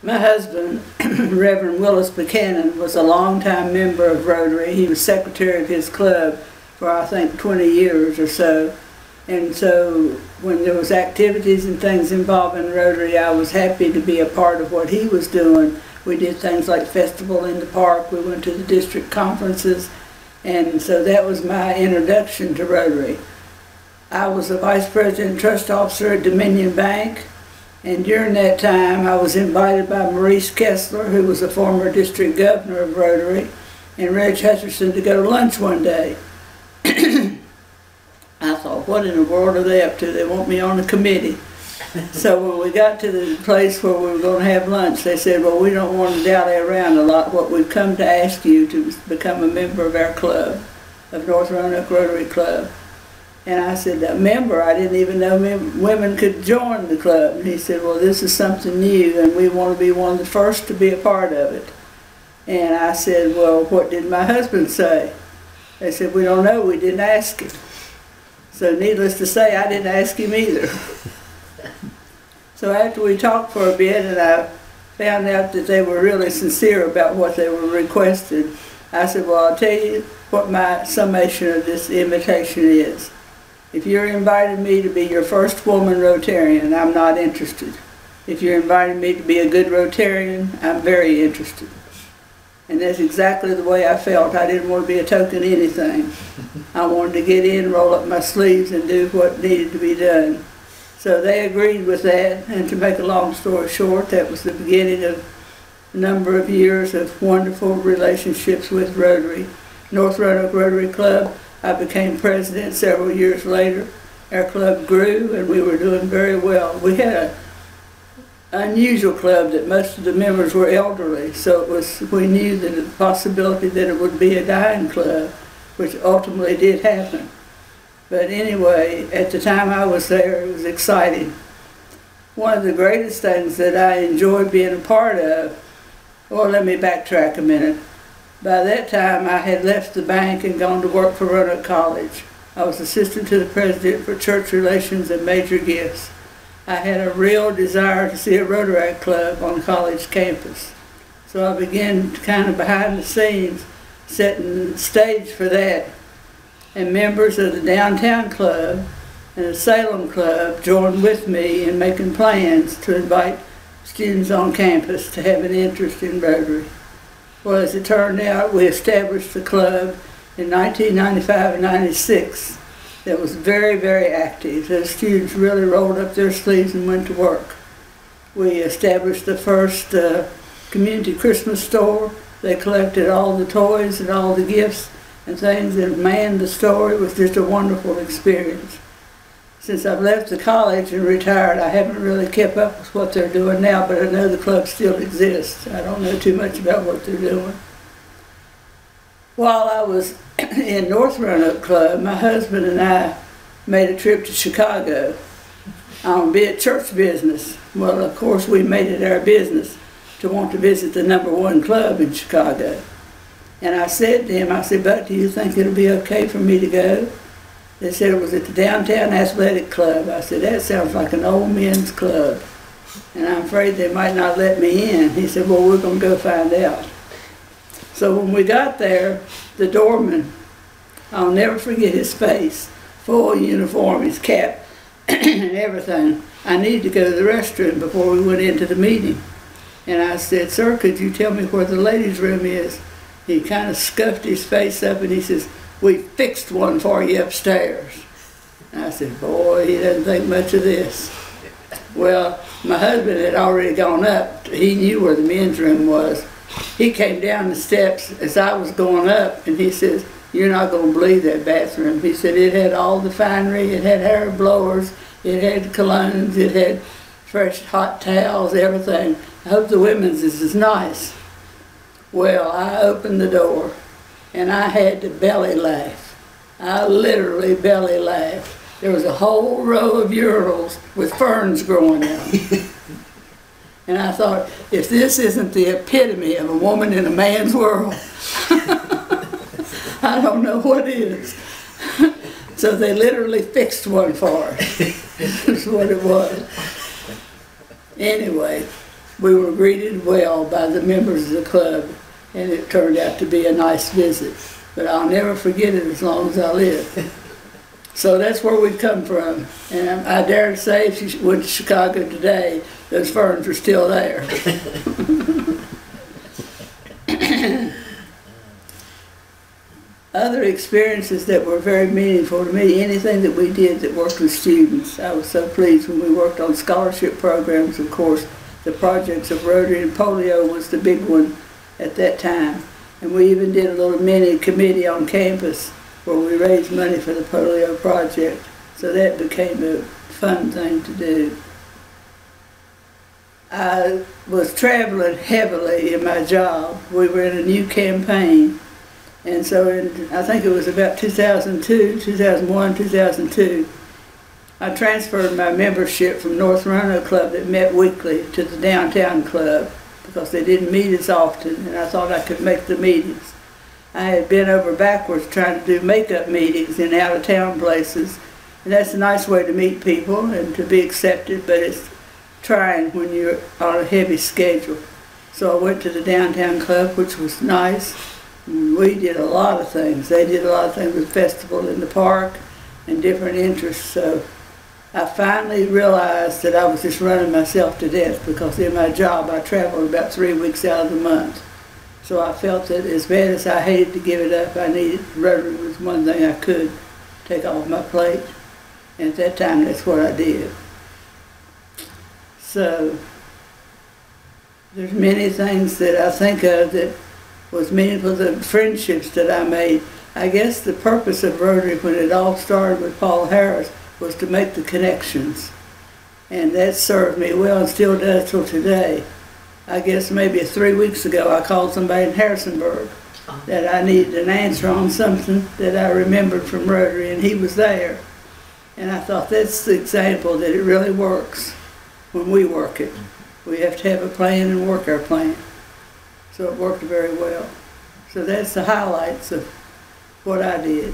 My husband, Reverend Willis Buchanan, was a longtime member of Rotary. He was secretary of his club for I think 20 years or so. And so when there was activities and things involving Rotary, I was happy to be a part of what he was doing. We did things like festival in the park. We went to the district conferences. And so that was my introduction to Rotary. I was a vice president trust officer at Dominion Bank. And during that time, I was invited by Maurice Kessler, who was a former district governor of Rotary, and Reg Hutcherson to go to lunch one day. I thought, what in the world are they up to? They want me on a committee. So when we got to the place where we were going to have lunch, they said, well, we don't want to dally around a lot. What we've come to ask you to become a member of our club, of North Roanoke Rotary Club. And I said, a member? I didn't even know women could join the club. And he said, well, this is something new, and we want to be one of the first to be a part of it. And I said, well, what did my husband say? They said, we don't know, we didn't ask him. So needless to say, I didn't ask him either. So after we talked for a bit and I found out that they were really sincere about what they were requesting, I said, well, I'll tell you what my summation of this invitation is. If you're inviting me to be your first woman Rotarian, I'm not interested. If you're inviting me to be a good Rotarian, I'm very interested. And that's exactly the way I felt. I didn't want to be a token anything. I wanted to get in, roll up my sleeves, and do what needed to be done. So they agreed with that, and to make a long story short, that was the beginning of a number of years of wonderful relationships with Rotary. North Roanoke Rotary Club, I became president several years later. Our club grew, and we were doing very well. We had an unusual club that most of the members were elderly, so we knew that the possibility that it would be a dying club, which ultimately did happen. But anyway, at the time I was there, it was exciting. One of the greatest things that I enjoyed being a part of, well, let me backtrack a minute. By that time, I had left the bank and gone to work for Roanoke College. I was assistant to the president for church relations and major gifts. I had a real desire to see a Rotary Club on college campus. So I began kind of behind the scenes, setting the stage for that. And members of the Downtown Club and the Salem Club joined with me in making plans to invite students on campus to have an interest in Rotary. Well, as it turned out, we established the club in 1995 and 96. That was very, very active. The students really rolled up their sleeves and went to work. We established the first community Christmas store. They collected all the toys and all the gifts and things and manned the store. It was just a wonderful experience. Since I've left the college and retired, I haven't really kept up with what they're doing now, but I know the club still exists. I don't know too much about what they're doing. While I was in North Roanoke Club, my husband and I made a trip to Chicago on church business. Well, of course, we made it our business to want to visit the #1 club in Chicago. And I said to him, I said, Buck, do you think it'll be okay for me to go? They said it was at the Downtown Athletic Club. I said, that sounds like an old men's club, and I'm afraid they might not let me in. He said, well, we're going to go find out. So when we got there, the doorman, I'll never forget his face, full uniform, his cap, and everything. I needed to go to the restroom before we went into the meeting. And I said, sir, could you tell me where the ladies' room is? He kind of scuffed his face up and he says, we fixed one for you upstairs. And I said, boy, he doesn't think much of this. Well, my husband had already gone up. He knew where the men's room was. He came down the steps as I was going up, and he says, you're not going to believe that bathroom. He said it had all the finery. It had hair blowers. It had colognes. It had fresh hot towels, everything. I hope the women's is as nice. Well, I opened the door, and I had to belly laugh. I literally belly laughed. There was a whole row of urinals with ferns growing out. And I thought, if this isn't the epitome of a woman in a man's world, I don't know what is. So they literally fixed one for us. That's what it was. Anyway, we were greeted well by the members of the club, and it turned out to be a nice visit. But I'll never forget it as long as I live. So that's where we've come from. And I dare to say if you went to Chicago today, those ferns are still there. Other experiences that were very meaningful to me, anything that we did that worked with students. I was so pleased when we worked on scholarship programs. Of course, the projects of Rotary and polio was the big one at that time. And we even did a little mini committee on campus where we raised money for the polio project. So that became a fun thing to do. I was traveling heavily in my job. We were in a new campaign. And so I think it was about 2002, 2001, 2002, I transferred my membership from North Roanoke Club that met weekly to the downtown club because they didn't meet as often, and I thought I could make the meetings. I had been over backwards trying to do makeup meetings in out-of-town places, and that's a nice way to meet people and to be accepted, but it's trying when you're on a heavy schedule. So I went to the downtown club, which was nice. We did a lot of things. They did a lot of things with festival in the park and different interests. So I finally realized that I was just running myself to death because in my job I traveled about 3 weeks out of the month. So I felt that as bad as I hated to give it up, I needed Rotary was one thing I could take off my plate. And at that time, that's what I did. So there's many things that I think of that was meaningful, the friendships that I made. I guess the purpose of Rotary when it all started with Paul Harris was to make the connections. And that served me well and still does till today. I guess maybe 3 weeks ago I called somebody in Harrisonburg that I needed an answer on something that I remembered from Rotary, and he was there. And I thought that's the example that it really works when we work it. We have to have a plan and work our plan. So it worked very well. So that's the highlights of what I did.